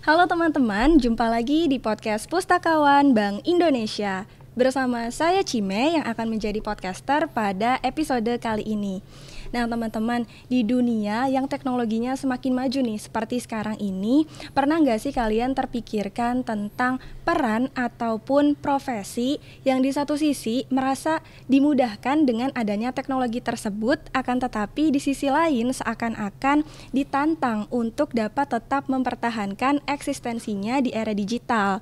Halo teman-teman, jumpa lagi di podcast Pustakawan Bank Indonesia. Bersama saya Cime yang akan menjadi podcaster pada episode kali ini. Nah teman-teman, di dunia yang teknologinya semakin maju nih seperti sekarang ini, pernah nggak sih kalian terpikirkan tentang peran ataupun profesi yang di satu sisi merasa dimudahkan dengan adanya teknologi tersebut, akan tetapi di sisi lain seakan-akan ditantang untuk dapat tetap mempertahankan eksistensinya di era digital.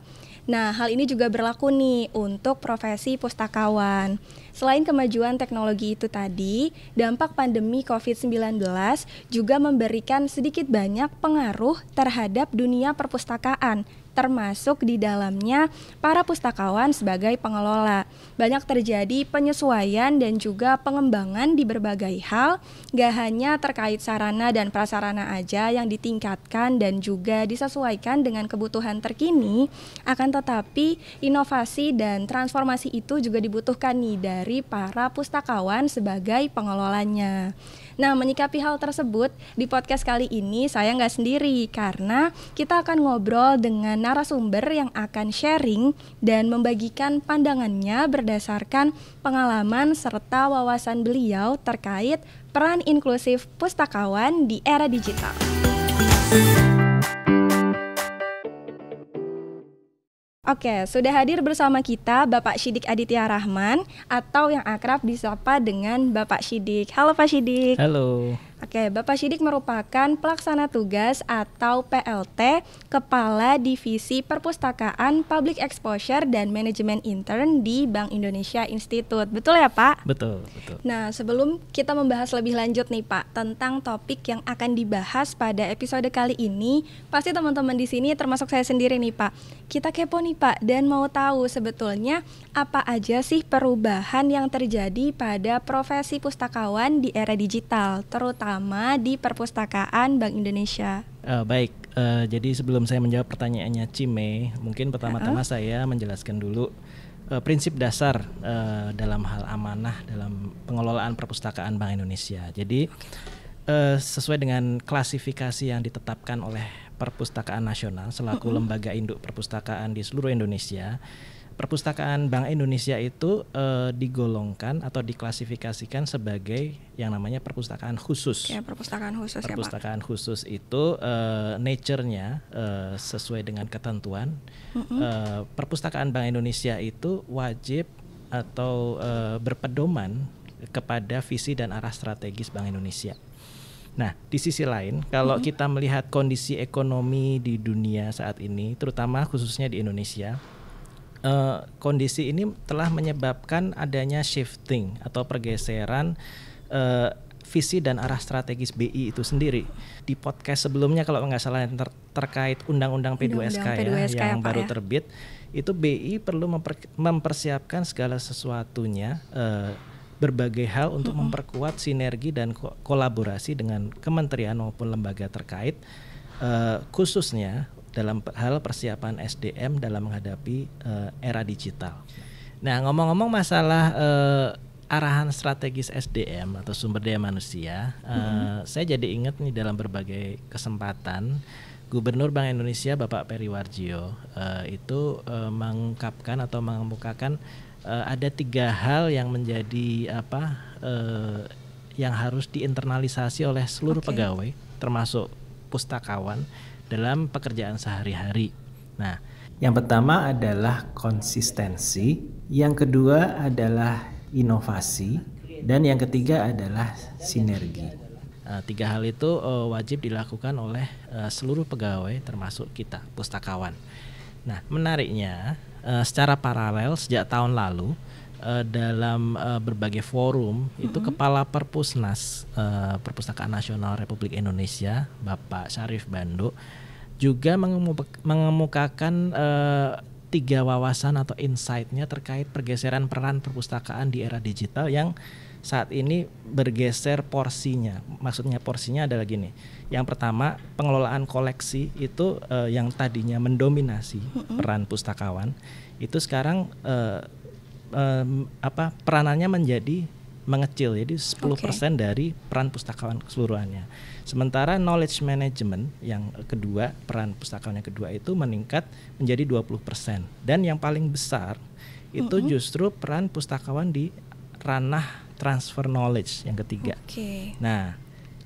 Nah, hal ini juga berlaku nih untuk profesi pustakawan. Selain kemajuan teknologi itu tadi, dampak pandemi COVID-19 juga memberikan sedikit banyak pengaruh terhadap dunia perpustakaan, termasuk di dalamnya para pustakawan sebagai pengelola. Banyak terjadi penyesuaian dan juga pengembangan di berbagai hal, gak hanya terkait sarana dan prasarana aja yang ditingkatkan dan juga disesuaikan dengan kebutuhan terkini, akan tetapi inovasi dan transformasi itu juga dibutuhkan nih dari para pustakawan sebagai pengelolanya. Nah, menyikapi hal tersebut, di podcast kali ini saya nggak sendiri karena kita akan ngobrol dengan narasumber yang akan sharing dan membagikan pandangannya berdasarkan pengalaman serta wawasan beliau terkait peran inklusif pustakawan di era digital. Oke, sudah hadir bersama kita Bapak Shidik Aditya Rahman atau yang akrab disapa dengan Bapak Shidik. Halo Pak Shidik. Halo. Oke, Bapak Shidik merupakan pelaksana tugas atau PLT Kepala Divisi Perpustakaan Public Exposure dan Manajemen Intern di Bank Indonesia Institute. Betul ya Pak? Betul. Nah, sebelum kita membahas lebih lanjut nih Pak tentang topik yang akan dibahas pada episode kali ini, pasti teman-teman di sini termasuk saya sendiri nih Pak, kita kepo nih Pak dan mau tahu sebetulnya apa aja sih perubahan yang terjadi pada profesi pustakawan di era digital, terutama di perpustakaan Bank Indonesia. Baik, jadi sebelum saya menjawab pertanyaannya Cime, mungkin pertama-tama saya menjelaskan dulu prinsip dasar dalam hal amanah dalam pengelolaan perpustakaan Bank Indonesia. Jadi sesuai dengan klasifikasi yang ditetapkan oleh Perpustakaan Nasional selaku lembaga induk perpustakaan di seluruh Indonesia, perpustakaan Bank Indonesia itu digolongkan atau diklasifikasikan sebagai yang namanya perpustakaan khusus. Ya, perpustakaan khusus perpustakaan khusus itu nature-nya sesuai dengan ketentuan. Perpustakaan Bank Indonesia itu wajib atau berpedoman kepada visi dan arah strategis Bank Indonesia. Nah, di sisi lain, kalau kita melihat kondisi ekonomi di dunia saat ini, terutama khususnya di Indonesia, kondisi ini telah menyebabkan adanya shifting atau pergeseran visi dan arah strategis BI itu sendiri. Di podcast sebelumnya kalau nggak salah terkait Undang-Undang P2SK, yang baru terbit, itu BI perlu mempersiapkan segala sesuatunya, berbagai hal untuk memperkuat sinergi dan kolaborasi dengan kementerian maupun lembaga terkait, khususnya dalam hal persiapan SDM dalam menghadapi era digital. Nah, ngomong-ngomong masalah arahan strategis SDM atau sumber daya manusia, saya jadi ingat nih dalam berbagai kesempatan Gubernur Bank Indonesia Bapak Peri Warjio itu mengungkapkan atau mengemukakan ada 3 hal yang menjadi yang harus diinternalisasi oleh seluruh pegawai termasuk pustakawan dalam pekerjaan sehari-hari. Nah, yang pertama adalah konsistensi, yang kedua adalah inovasi, dan yang ketiga adalah sinergi. 3 hal itu wajib dilakukan oleh seluruh pegawai termasuk kita pustakawan. Nah, menariknya secara paralel sejak tahun lalu dalam berbagai forum itu Kepala Perpusnas Perpustakaan Nasional Republik Indonesia Bapak Syarif Bando juga mengemukakan 3 wawasan atau insight-nya terkait pergeseran peran perpustakaan di era digital yang saat ini bergeser porsinya. Maksudnya porsinya adalah gini. Yang pertama, pengelolaan koleksi itu yang tadinya mendominasi peran pustakawan, itu sekarang peranannya menjadi mengecil, jadi 10% dari peran pustakawan keseluruhannya. Sementara knowledge management yang kedua, peran pustakawan yang kedua itu meningkat menjadi 20%. Dan yang paling besar itu justru peran pustakawan di ranah transfer knowledge yang ketiga. Nah,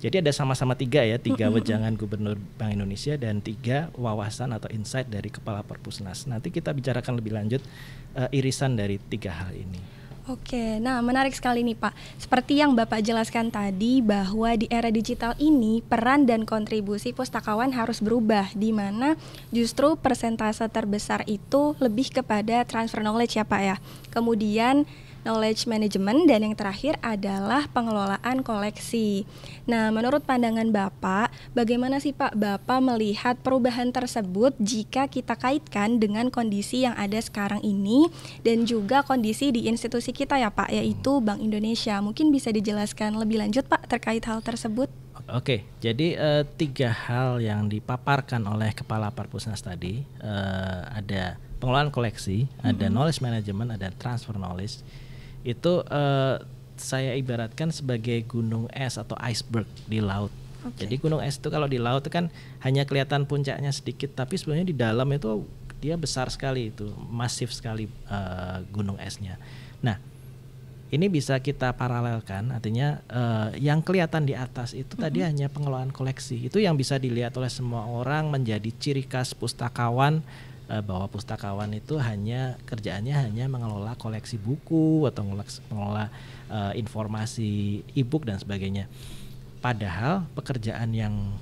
jadi ada sama-sama tiga wejangan Gubernur Bank Indonesia dan 3 wawasan atau insight dari Kepala Perpusnas. Nanti kita bicarakan lebih lanjut irisan dari 3 hal ini. Oke, nah menarik sekali nih Pak. Seperti yang Bapak jelaskan tadi bahwa di era digital ini peran dan kontribusi pustakawan harus berubah, di mana justru persentase terbesar itu lebih kepada transfer knowledge ya Pak ya. Kemudian knowledge management, dan yang terakhir adalah pengelolaan koleksi. Nah, menurut pandangan Bapak, bagaimana sih Pak Bapak melihat perubahan tersebut jika kita kaitkan dengan kondisi yang ada sekarang ini dan juga kondisi di institusi kita ya Pak, yaitu Bank Indonesia. Mungkin bisa dijelaskan lebih lanjut Pak terkait hal tersebut? Oke, jadi 3 hal yang dipaparkan oleh Kepala Perpusnas tadi, ada pengelolaan koleksi, ada knowledge management, ada transfer knowledge. Itu saya ibaratkan sebagai gunung es atau iceberg di laut. Jadi gunung es itu kalau di laut itu kan hanya kelihatan puncaknya sedikit, tapi sebenarnya di dalam itu dia besar sekali, itu masif sekali gunung esnya. Nah, ini bisa kita paralelkan, artinya yang kelihatan di atas itu tadi hanya pengelolaan koleksi. Itu yang bisa dilihat oleh semua orang menjadi ciri khas pustakawan, bahwa pustakawan itu kerjaannya hanya mengelola koleksi buku atau mengelola informasi e-book dan sebagainya. Padahal pekerjaan yang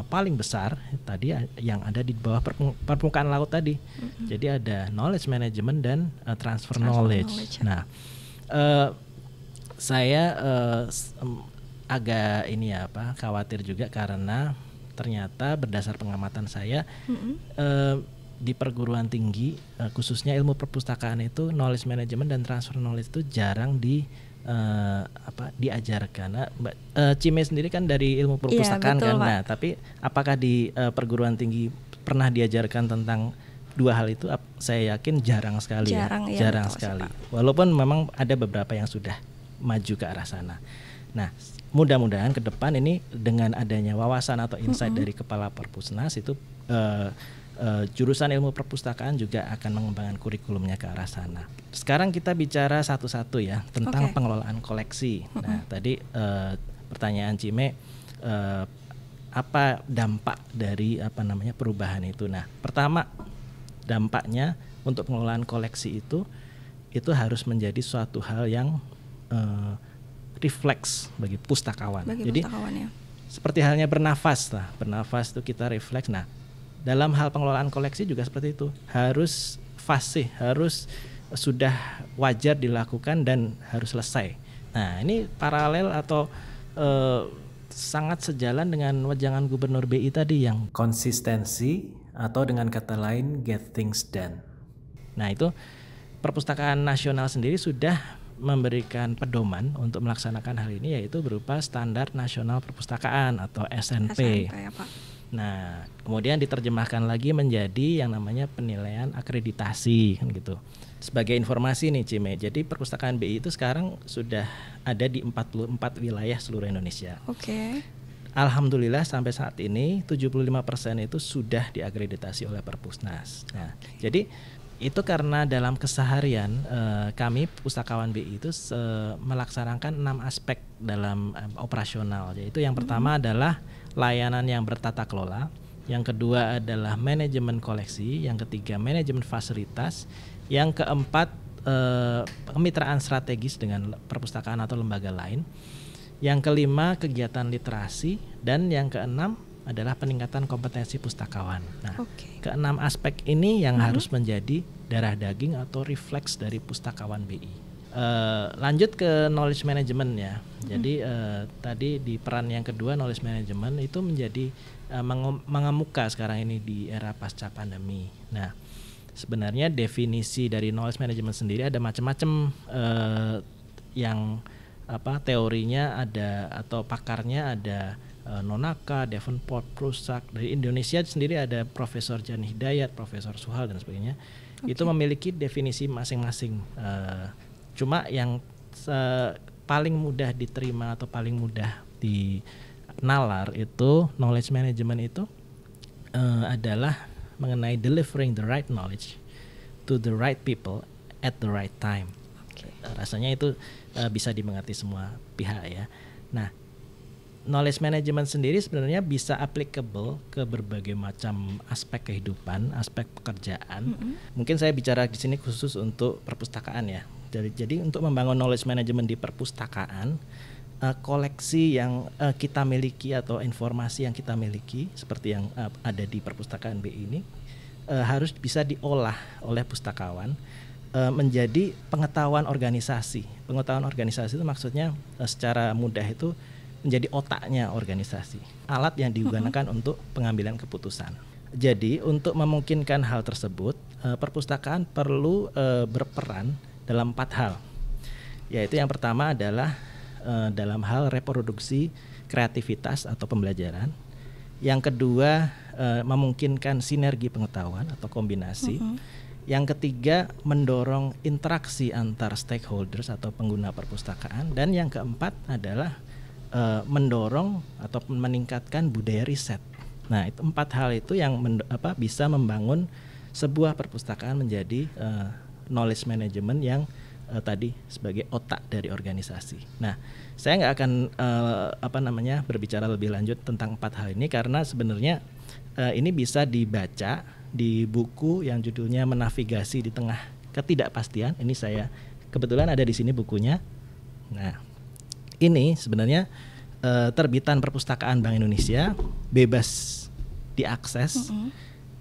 paling besar tadi yang ada di bawah permukaan laut tadi. Jadi ada knowledge management dan transfer knowledge. Nah, saya agak khawatir juga karena ternyata berdasar pengamatan saya di perguruan tinggi khususnya ilmu perpustakaan itu knowledge management dan transfer knowledge itu jarang diajarkan. Nah, Cime sendiri kan dari ilmu perpustakaan kan. Nah, tapi apakah di perguruan tinggi pernah diajarkan tentang 2 hal itu? Saya yakin jarang sekali. Jarang sekali. Walaupun memang ada beberapa yang sudah maju ke arah sana. Nah, mudah-mudahan ke depan ini dengan adanya wawasan atau insight dari Kepala Perpusnas itu jurusan ilmu perpustakaan juga akan mengembangkan kurikulumnya ke arah sana. Sekarang kita bicara satu-satu ya tentang pengelolaan koleksi. Nah, tadi pertanyaan Cime, apa dampak dari perubahan itu? Nah, pertama dampaknya untuk pengelolaan koleksi itu harus menjadi suatu hal yang refleks bagi pustakawan. Jadi seperti halnya bernafas itu kita refleks. Nah, dalam hal pengelolaan koleksi juga seperti itu, harus fasih, harus sudah wajar dilakukan dan harus selesai. Nah, ini paralel atau sangat sejalan dengan wejangan Gubernur BI tadi yang konsistensi atau dengan kata lain get things done. Nah, itu Perpustakaan Nasional sendiri sudah memberikan pedoman untuk melaksanakan hal ini, yaitu berupa Standar Nasional Perpustakaan atau SNP. Ya, Pak. Nah, kemudian diterjemahkan lagi menjadi yang namanya penilaian akreditasi kan gitu. Sebagai informasi nih Cime, jadi Perpustakaan BI itu sekarang sudah ada di 44 wilayah seluruh Indonesia. Alhamdulillah sampai saat ini 75% itu sudah diakreditasi oleh Perpusnas. Nah, jadi itu karena dalam keseharian kami Pustakawan BI itu melaksanakan 6 aspek dalam operasional, yaitu yang pertama adalah layanan yang bertata kelola, yang kedua adalah manajemen koleksi, yang ketiga manajemen fasilitas, yang keempat kemitraan strategis dengan perpustakaan atau lembaga lain, yang kelima kegiatan literasi, dan yang keenam adalah peningkatan kompetensi pustakawan. Nah, keenam aspek ini yang harus menjadi darah daging atau refleks dari Pustakawan BI. Lanjut ke knowledge management ya. Jadi tadi di peran yang kedua knowledge management itu menjadi mengemuka sekarang ini di era pasca pandemi. Nah, sebenarnya definisi dari knowledge management sendiri ada macam-macam, yang teorinya ada atau pakarnya ada Nonaka, Davenport, Prusak. Dari Indonesia sendiri ada Profesor Jan Hidayat, Profesor Suhal dan sebagainya. Itu memiliki definisi masing-masing. Cuma yang paling mudah diterima atau paling mudah dinalar itu knowledge management itu adalah mengenai delivering the right knowledge to the right people at the right time. Rasanya itu bisa dimengerti semua pihak ya. Nah, knowledge management sendiri sebenarnya bisa applicable ke berbagai macam aspek kehidupan, aspek pekerjaan. Mungkin saya bicara di sini khusus untuk perpustakaan ya. Jadi untuk membangun knowledge management di perpustakaan, koleksi yang kita miliki atau informasi yang kita miliki seperti yang ada di perpustakaan BI ini harus bisa diolah oleh pustakawan menjadi pengetahuan organisasi. Pengetahuan organisasi itu maksudnya secara mudah itu menjadi otaknya organisasi, alat yang digunakan untuk pengambilan keputusan. Jadi untuk memungkinkan hal tersebut, perpustakaan perlu berperan dalam 4 hal. Yaitu yang pertama adalah dalam hal reproduksi kreativitas atau pembelajaran. Yang kedua memungkinkan sinergi pengetahuan atau kombinasi. Yang ketiga mendorong interaksi antar stakeholders atau pengguna perpustakaan. Dan yang keempat adalah mendorong atau meningkatkan budaya riset. Nah, itu 4 hal itu yang bisa membangun sebuah perpustakaan menjadi knowledge management yang tadi sebagai otak dari organisasi. Nah, saya nggak akan berbicara lebih lanjut tentang 4 hal ini karena sebenarnya ini bisa dibaca di buku yang judulnya Menavigasi di Tengah Ketidakpastian. Ini saya kebetulan ada di sini bukunya. Nah, ini sebenarnya terbitan Perpustakaan Bank Indonesia, bebas diakses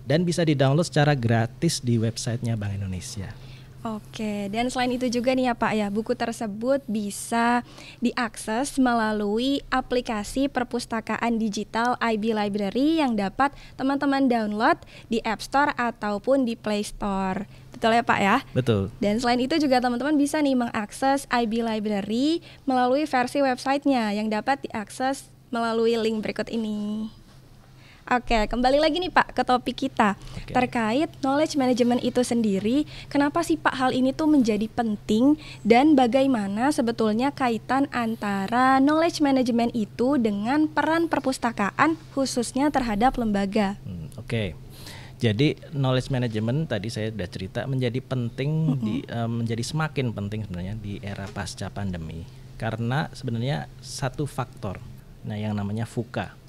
dan bisa di-download secara gratis di websitenya Bank Indonesia. Oke, dan selain itu juga nih ya Pak ya, buku tersebut bisa diakses melalui aplikasi perpustakaan digital IB Library yang dapat teman-teman download di App Store ataupun di Play Store. Betul ya Pak ya? Betul. Dan selain itu juga teman-teman bisa nih mengakses IB Library melalui versi websitenya yang dapat diakses melalui link berikut ini. Oke, kembali lagi nih Pak ke topik kita terkait knowledge management itu sendiri. Kenapa sih Pak hal ini tuh menjadi penting dan bagaimana sebetulnya kaitan antara knowledge management itu dengan peran perpustakaan khususnya terhadap lembaga? Jadi knowledge management tadi saya sudah cerita menjadi penting menjadi semakin penting sebenarnya di era pasca pandemi karena sebenarnya satu faktor, yang namanya VUCA.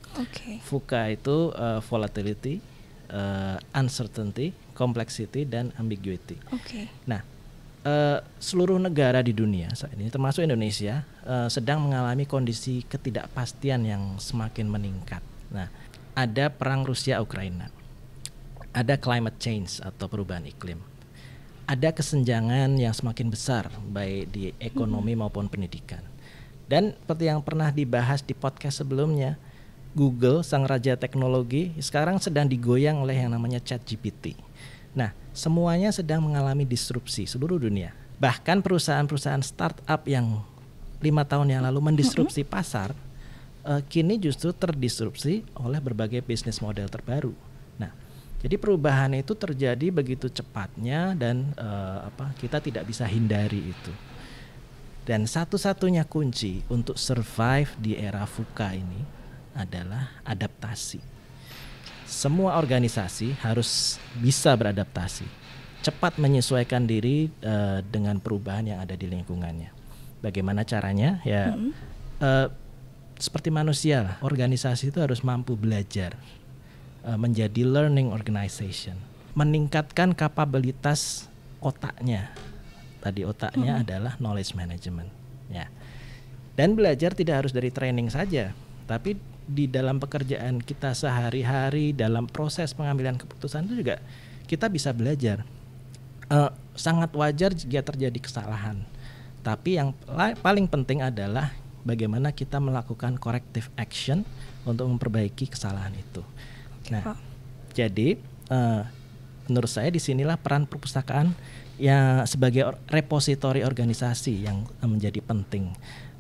VUCA itu volatility, uncertainty, complexity, dan ambiguity. Nah, seluruh negara di dunia saat ini, termasuk Indonesia, sedang mengalami kondisi ketidakpastian yang semakin meningkat. Nah, ada perang Rusia-Ukraina, ada climate change atau perubahan iklim, ada kesenjangan yang semakin besar baik di ekonomi maupun pendidikan. Dan seperti yang pernah dibahas di podcast sebelumnya, Google, sang raja teknologi, sekarang sedang digoyang oleh yang namanya ChatGPT. Nah, semuanya sedang mengalami disrupsi seluruh dunia. Bahkan perusahaan-perusahaan startup yang 5 tahun yang lalu mendisrupsi pasar, kini justru terdisrupsi oleh berbagai bisnis model terbaru. Nah, jadi perubahan itu terjadi begitu cepatnya dan kita tidak bisa hindari itu. Dan satu-satunya kunci untuk survive di era VUCA ini adalah adaptasi. Semua organisasi harus bisa beradaptasi, cepat menyesuaikan diri dengan perubahan yang ada di lingkungannya. Bagaimana caranya? Seperti manusia lah, organisasi itu harus mampu belajar, menjadi learning organization, meningkatkan kapabilitas otaknya. Tadi otaknya adalah knowledge management. Ya. Dan belajar tidak harus dari training saja, tapi di dalam pekerjaan kita sehari-hari, dalam proses pengambilan keputusan itu juga kita bisa belajar. Sangat wajar jika terjadi kesalahan, tapi yang paling penting adalah bagaimana kita melakukan corrective action untuk memperbaiki kesalahan itu. Nah, jadi menurut saya disinilah peran perpustakaan yang sebagai repositori organisasi yang menjadi penting.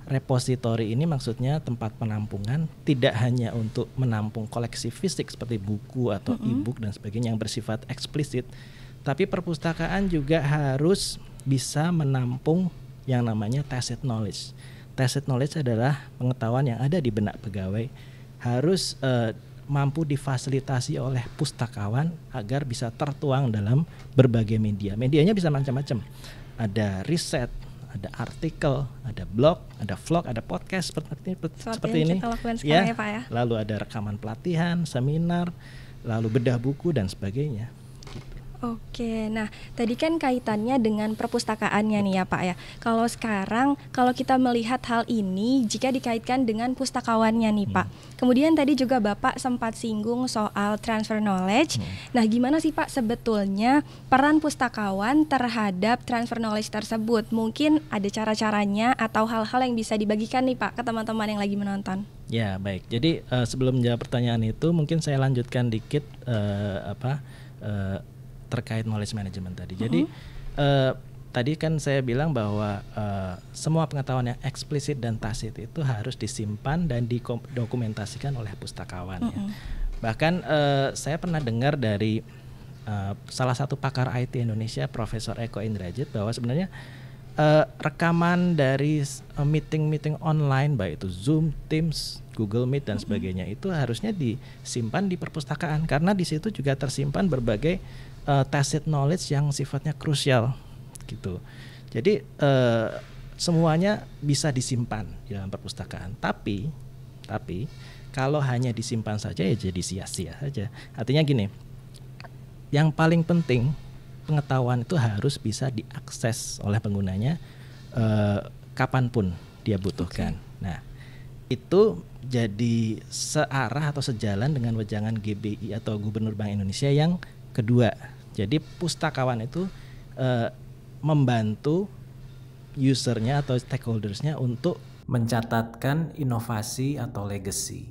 Repositori ini maksudnya tempat penampungan, tidak hanya untuk menampung koleksi fisik seperti buku atau e-book dan sebagainya yang bersifat eksplisit, tapi perpustakaan juga harus bisa menampung yang namanya tacit knowledge. Tacit knowledge adalah pengetahuan yang ada di benak pegawai, harus mampu difasilitasi oleh pustakawan agar bisa tertuang dalam berbagai media. Medianya bisa macam-macam. Ada riset, ada artikel, ada blog, ada vlog, ada podcast seperti ini. Kita lakukan sekarang ya Pak ya. Lalu ada rekaman pelatihan, seminar, lalu bedah buku dan sebagainya. Oke, nah tadi kan kaitannya dengan perpustakaannya nih ya Pak ya. Kalau sekarang, kalau kita melihat hal ini jika dikaitkan dengan pustakawannya nih Pak. Kemudian tadi juga Bapak sempat singgung soal transfer knowledge. Nah gimana sih Pak sebetulnya peran pustakawan terhadap transfer knowledge tersebut? Mungkin ada cara-caranya atau hal-hal yang bisa dibagikan nih Pak ke teman-teman yang lagi menonton. Ya baik, jadi sebelum menjawab pertanyaan itu mungkin saya lanjutkan dikit terkait knowledge management tadi. Jadi tadi kan saya bilang bahwa semua pengetahuan yang eksplisit dan tacit itu harus disimpan dan didokumentasikan oleh pustakawan. Ya. Bahkan saya pernah dengar dari salah satu pakar IT Indonesia, Profesor Eko Indrajit, bahwa sebenarnya rekaman dari meeting-meeting online, baik itu Zoom, Teams, Google Meet dan sebagainya, itu harusnya disimpan di perpustakaan karena di situ juga tersimpan berbagai tacit knowledge yang sifatnya krusial gitu. Jadi semuanya bisa disimpan di dalam perpustakaan. Tapi kalau hanya disimpan saja ya jadi sia-sia saja. Artinya gini, yang paling penting pengetahuan itu harus bisa diakses oleh penggunanya kapanpun dia butuhkan. Nah, itu jadi searah atau sejalan dengan wejangan GBI atau Gubernur Bank Indonesia yang kedua. Jadi pustakawan itu membantu usernya atau stakeholdersnya untuk mencatatkan inovasi atau legacy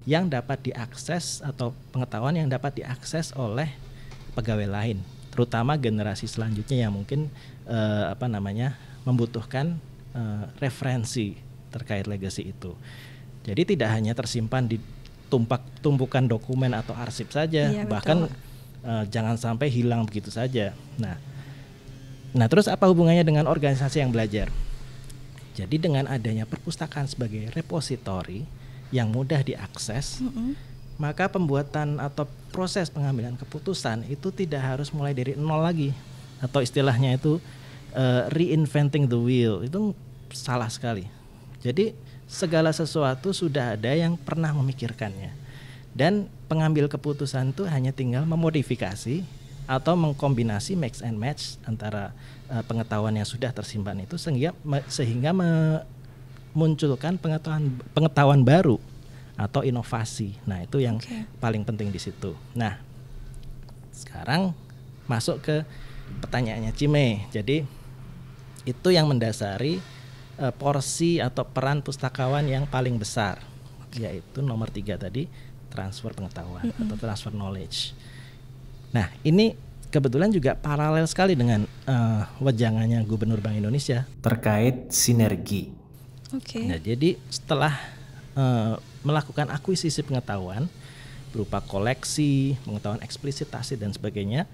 yang dapat diakses atau pengetahuan yang dapat diakses oleh pegawai lain, terutama generasi selanjutnya yang mungkin membutuhkan referensi terkait legacy itu. Jadi tidak hanya tersimpan di tumpukan dokumen atau arsip saja, bahkan jangan sampai hilang begitu saja. Nah, terus apa hubungannya dengan organisasi yang belajar? Jadi dengan adanya perpustakaan sebagai repositori yang mudah diakses, maka pembuatan atau proses pengambilan keputusan itu tidak harus mulai dari nol lagi, atau istilahnya itu reinventing the wheel. Itu salah sekali. Jadi segala sesuatu sudah ada yang pernah memikirkannya. Dan pengambil keputusan itu hanya tinggal memodifikasi atau mengkombinasi mix and match antara pengetahuan yang sudah tersimpan itu sehingga memunculkan pengetahuan baru atau inovasi. Nah, itu yang paling penting di situ. Nah, sekarang masuk ke pertanyaannya Cime. Jadi itu yang mendasari porsi atau peran pustakawan yang paling besar, yaitu nomor 3 tadi, transfer pengetahuan atau transfer knowledge. Nah, ini kebetulan juga paralel sekali dengan wejangannya Gubernur Bank Indonesia terkait sinergi. Nah, jadi setelah melakukan akuisisi pengetahuan berupa koleksi, pengetahuan eksplisit, tacit dan sebagainya,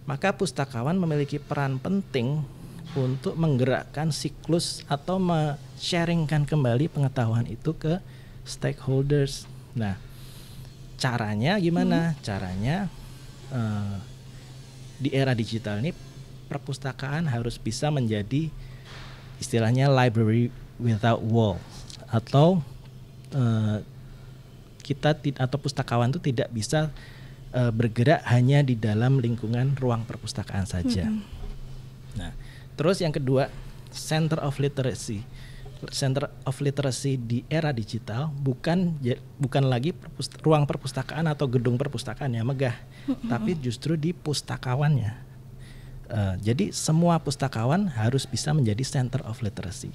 maka pustakawan memiliki peran penting untuk menggerakkan siklus atau men-sharingkan kembali pengetahuan itu ke stakeholders. Nah, caranya gimana? Caranya di era digital ini perpustakaan harus bisa menjadi istilahnya library without wall, atau atau pustakawan itu tidak bisa bergerak hanya di dalam lingkungan ruang perpustakaan saja. Nah, terus yang kedua, Center of Literacy. Center of Literacy di era digital bukan lagi ruang perpustakaan atau gedung perpustakaan yang megah, tapi justru di pustakawannya. Jadi semua pustakawan harus bisa menjadi Center of Literacy.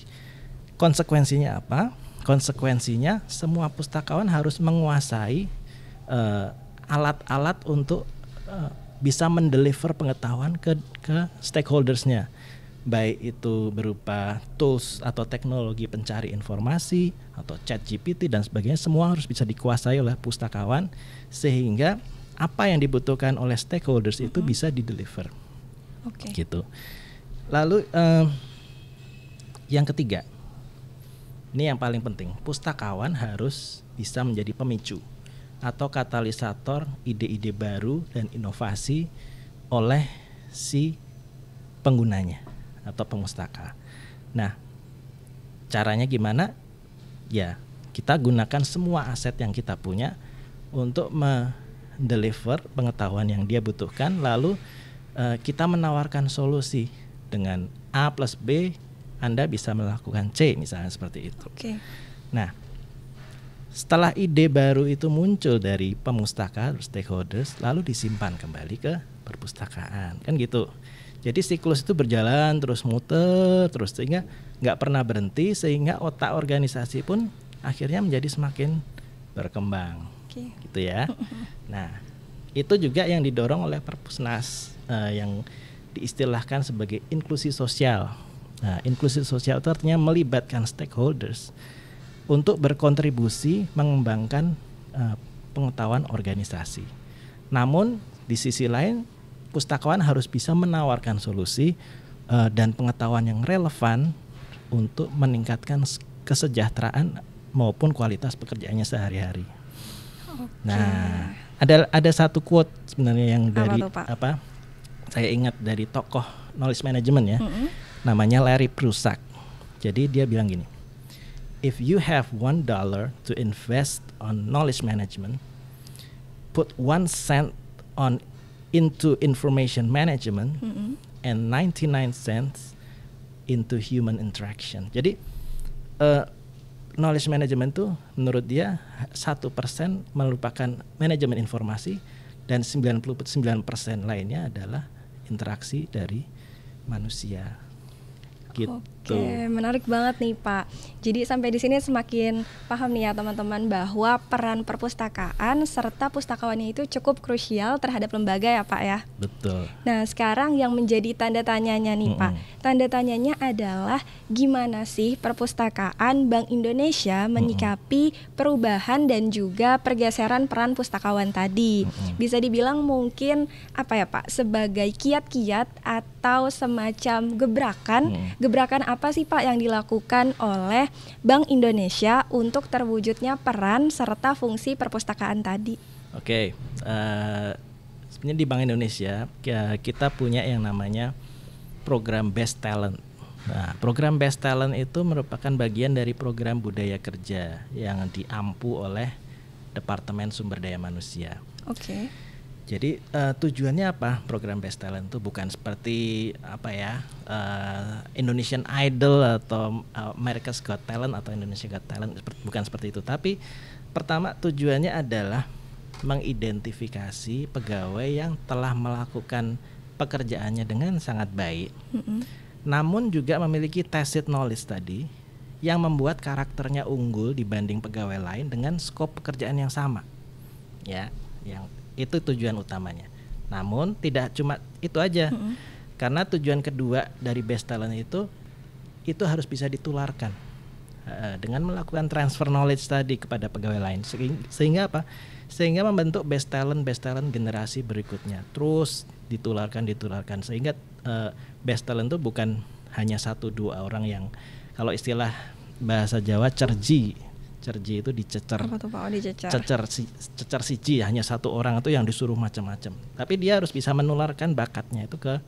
Konsekuensinya apa? Konsekuensinya semua pustakawan harus menguasai alat-alat untuk bisa mendeliver pengetahuan ke stakeholdersnya. Baik itu berupa tools atau teknologi pencari informasi atau ChatGPT dan sebagainya, semua harus bisa dikuasai oleh pustakawan sehingga apa yang dibutuhkan oleh stakeholders itu bisa dideliver. Gitu. Lalu yang ketiga, Ini yang paling penting. Pustakawan harus bisa menjadi pemicu atau katalisator ide-ide baru dan inovasi oleh si penggunanya atau pemustaka. Nah, caranya gimana? Ya, kita gunakan semua aset yang kita punya untuk mendeliver pengetahuan yang dia butuhkan, lalu kita menawarkan solusi dengan A plus B, Anda bisa melakukan C, misalnya seperti itu. Oke. Nah, setelah ide baru itu muncul dari pemustaka, stakeholders, lalu disimpan kembali ke perpustakaan, kan gitu. Jadi siklus itu berjalan terus, muter terus, sehingga nggak pernah berhenti, sehingga otak organisasi pun akhirnya menjadi semakin berkembang. Oke. Gitu ya. Nah, itu juga yang didorong oleh Perpusnas yang diistilahkan sebagai inklusi sosial. Nah, inklusi sosial itu artinya melibatkan stakeholders untuk berkontribusi mengembangkan pengetahuan organisasi. Namun di sisi lain, pustakawan harus bisa menawarkan solusi dan pengetahuan yang relevan untuk meningkatkan kesejahteraan maupun kualitas pekerjaannya sehari-hari. Nah, ada satu quote sebenarnya yang dari saya ingat dari tokoh knowledge management ya, namanya Larry Prusak. Jadi dia bilang gini, if you have $1 to invest on knowledge management, put 1 cent into information management, and 99 cents into human interaction. Jadi knowledge management itu menurut dia 1% merupakan manajemen informasi dan 99% lainnya adalah interaksi dari manusia. Gitu. Oke, menarik banget nih Pak. Jadi sampai di sini semakin paham nih ya teman-teman bahwa peran perpustakaan serta pustakawannya itu cukup krusial terhadap lembaga ya Pak ya. Betul. Nah sekarang yang menjadi tanda tanyanya nih Pak, tanda tanyanya adalah gimana sih perpustakaan Bank Indonesia menyikapi perubahan dan juga pergeseran peran pustakawan tadi. Bisa dibilang mungkin apa ya Pak, sebagai kiat-kiat atau semacam gebrakan apa sih Pak yang dilakukan oleh Bank Indonesia untuk terwujudnya peran serta fungsi perpustakaan tadi? Oke, sebenarnya di Bank Indonesia kita punya yang namanya program Best Talent. Nah, program Best Talent itu merupakan bagian dari program budaya kerja yang diampu oleh Departemen Sumber Daya Manusia. Oke. Jadi tujuannya apa? Program Best Talent itu bukan seperti apa ya, Indonesian Idol atau America's Got Talent atau Indonesia Got Talent, bukan seperti itu. Tapi pertama tujuannya adalah mengidentifikasi pegawai yang telah melakukan pekerjaannya dengan sangat baik, namun juga memiliki tacit knowledge tadi yang membuat karakternya unggul dibanding pegawai lain dengan skop pekerjaan yang sama. Ya, yang itu tujuan utamanya. Namun tidak cuma itu aja, karena tujuan kedua dari Best Talent itu harus bisa ditularkan dengan melakukan transfer knowledge tadi kepada pegawai lain, sehingga apa? Sehingga membentuk Best Talent generasi berikutnya, terus ditularkan sehingga Best Talent itu bukan hanya 1-2 orang yang kalau istilah bahasa Jawa cerji itu dicecer. Apa tuh Pak? Cecer siji, hanya 1 orang itu yang disuruh macam-macam. Tapi dia harus bisa menularkan bakatnya itu ke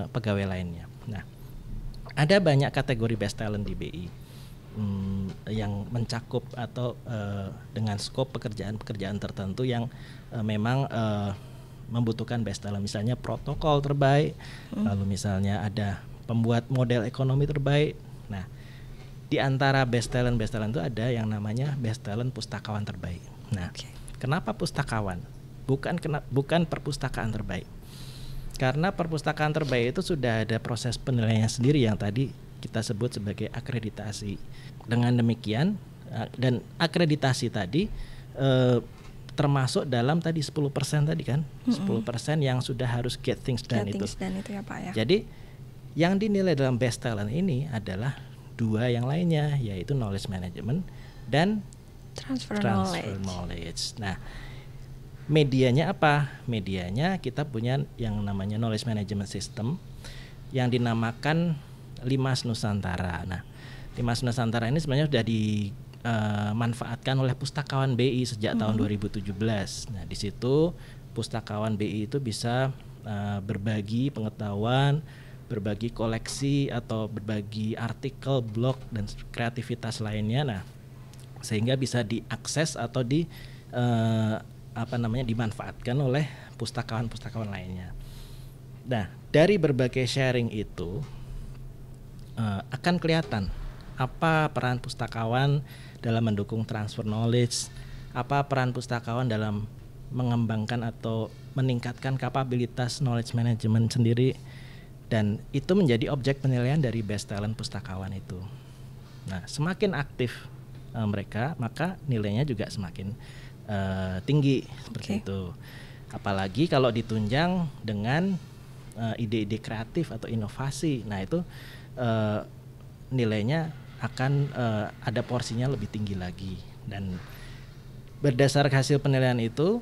pegawai lainnya. Nah, ada banyak kategori Best Talent di BI yang mencakup atau dengan skop pekerjaan tertentu yang memang membutuhkan Best Talent. Misalnya protokol terbaik, lalu misalnya ada pembuat model ekonomi terbaik. Nah, di antara best talent itu ada yang namanya Best Talent pustakawan terbaik. Nah, kenapa pustakawan? Bukan perpustakaan terbaik. Karena perpustakaan terbaik itu sudah ada proses penilaiannya sendiri yang tadi kita sebut sebagai akreditasi. Dengan demikian dan akreditasi tadi termasuk dalam tadi 10% tadi kan, 10% yang sudah harus get things done itu ya Pak ya. Jadi yang dinilai dalam Best Talent ini adalah 2 yang lainnya, yaitu knowledge management dan transfer knowledge. Nah, medianya apa? Medianya kita punya yang namanya knowledge management system yang dinamakan LIMAS Nusantara. Nah, Di Mas Nusantara ini sebenarnya sudah dimanfaatkan oleh Pustakawan BI sejak tahun 2017. Nah, di situ Pustakawan BI itu bisa berbagi pengetahuan, berbagi koleksi atau berbagi artikel, blog dan kreativitas lainnya. Nah, sehingga bisa diakses atau dimanfaatkan oleh pustakawan-pustakawan lainnya. Nah, dari berbagai sharing itu akan kelihatan apa peran pustakawan dalam mendukung transfer knowledge, apa peran pustakawan dalam mengembangkan atau meningkatkan kapabilitas knowledge management sendiri, dan itu menjadi objek penilaian dari best talent pustakawan itu. Nah, semakin aktif mereka, maka nilainya juga semakin tinggi seperti itu. Apalagi kalau ditunjang dengan ide-ide kreatif atau inovasi, nah itu nilainya akan ada porsinya lebih tinggi lagi. Dan berdasar hasil penilaian itu,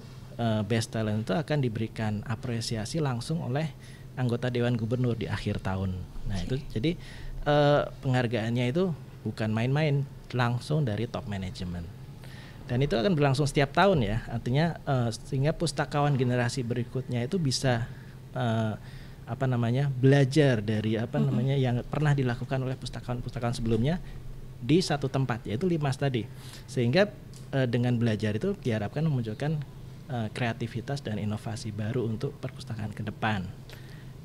best talent itu akan diberikan apresiasi langsung oleh anggota Dewan Gubernur di akhir tahun. Nah itu jadi penghargaannya itu bukan main-main, langsung dari top management. Dan itu akan berlangsung setiap tahun ya, artinya sehingga pustakawan generasi berikutnya itu bisa belajar dari yang pernah dilakukan oleh pustakawan-pustakawan sebelumnya di satu tempat, yaitu LIMAS tadi. Sehingga dengan belajar itu diharapkan memunculkan kreativitas dan inovasi baru untuk perpustakaan ke depan.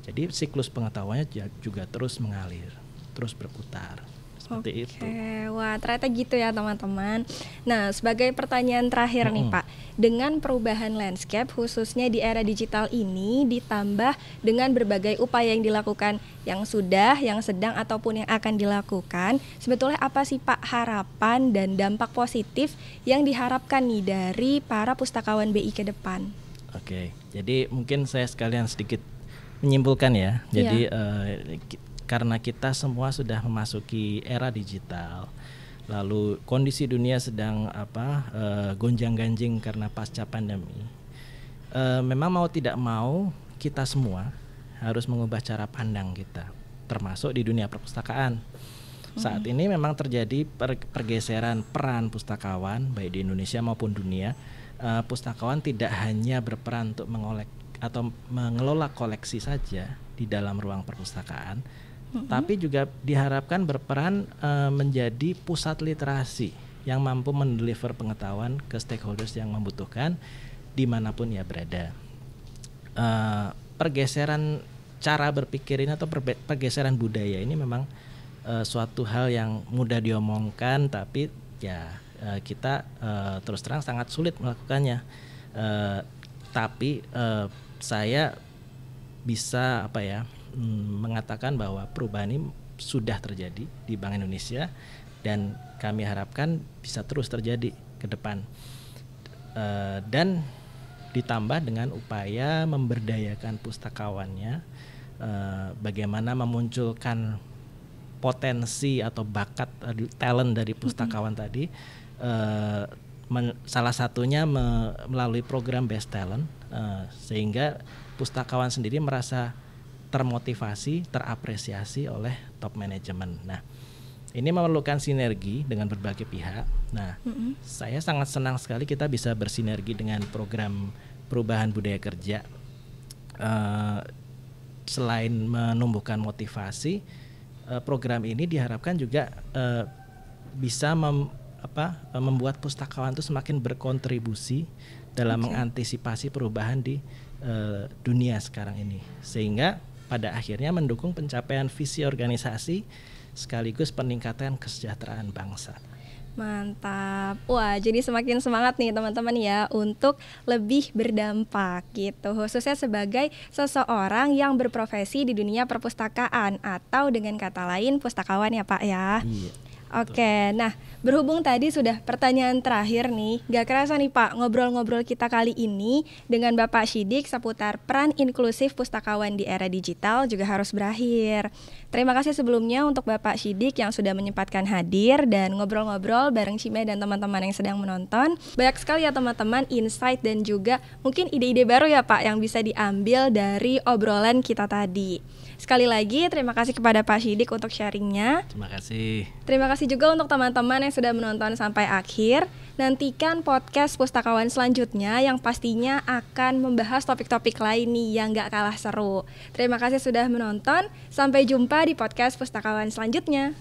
Jadi siklus pengetahuannya juga terus mengalir, terus berputar. Seperti itu. Wah, ternyata gitu ya teman-teman. Nah, sebagai pertanyaan terakhir nih Pak, dengan perubahan landscape khususnya di era digital ini, ditambah dengan berbagai upaya yang dilakukan, yang sudah, yang sedang ataupun yang akan dilakukan, sebetulnya apa sih Pak harapan dan dampak positif yang diharapkan nih dari para pustakawan BI ke depan? Oke, jadi mungkin saya sekalian sedikit menyimpulkan ya. Jadi karena kita semua sudah memasuki era digital, lalu kondisi dunia sedang gonjang-ganjing karena pasca pandemi. Memang mau tidak mau kita semua harus mengubah cara pandang kita, termasuk di dunia perpustakaan. Saat ini memang terjadi pergeseran peran pustakawan baik di Indonesia maupun dunia. Pustakawan tidak hanya berperan untuk mengelola koleksi saja di dalam ruang perpustakaan, tapi juga diharapkan berperan menjadi pusat literasi yang mampu mendeliver pengetahuan ke stakeholders yang membutuhkan dimanapun ia berada. Pergeseran cara berpikir ini atau pergeseran budaya ini memang suatu hal yang mudah diomongkan, tapi kita terus terang sangat sulit melakukannya. Tapi saya bisa mengatakan bahwa perubahan ini sudah terjadi di Bank Indonesia dan kami harapkan bisa terus terjadi ke depan, dan ditambah dengan upaya memberdayakan pustakawannya, bagaimana memunculkan potensi atau bakat talent dari pustakawan tadi, salah satunya melalui program Best Talent, sehingga pustakawan sendiri merasa termotivasi, terapresiasi oleh top manajemen. Nah, ini memerlukan sinergi dengan berbagai pihak. Nah, saya sangat senang sekali kita bisa bersinergi dengan program perubahan budaya kerja. Selain menumbuhkan motivasi, program ini diharapkan juga bisa membuat pustakawan itu semakin berkontribusi dalam mengantisipasi perubahan di dunia sekarang ini, sehingga pada akhirnya mendukung pencapaian visi organisasi sekaligus peningkatan kesejahteraan bangsa. Mantap. Wah, jadi semakin semangat nih teman-teman ya untuk lebih berdampak gitu, khususnya sebagai seseorang yang berprofesi di dunia perpustakaan atau dengan kata lain pustakawan ya Pak ya. Iya. Oke, nah berhubung tadi sudah pertanyaan terakhir nih, gak kerasa nih Pak, ngobrol-ngobrol kita kali ini dengan Bapak Siddiq seputar peran inklusif pustakawan di era digital juga harus berakhir. Terima kasih sebelumnya untuk Bapak Siddiq yang sudah menyempatkan hadir dan ngobrol-ngobrol bareng Cime dan teman-teman yang sedang menonton. Banyak sekali ya teman-teman insight dan juga mungkin ide-ide baru ya Pak yang bisa diambil dari obrolan kita tadi. Sekali lagi terima kasih kepada Pak Siddiq untuk sharingnya. Terima kasih. Terima kasih kasih juga untuk teman-teman yang sudah menonton sampai akhir. Nantikan podcast Pustakawan selanjutnya yang pastinya akan membahas topik-topik lain nih yang gak kalah seru. Terima kasih sudah menonton. Sampai jumpa di podcast Pustakawan selanjutnya.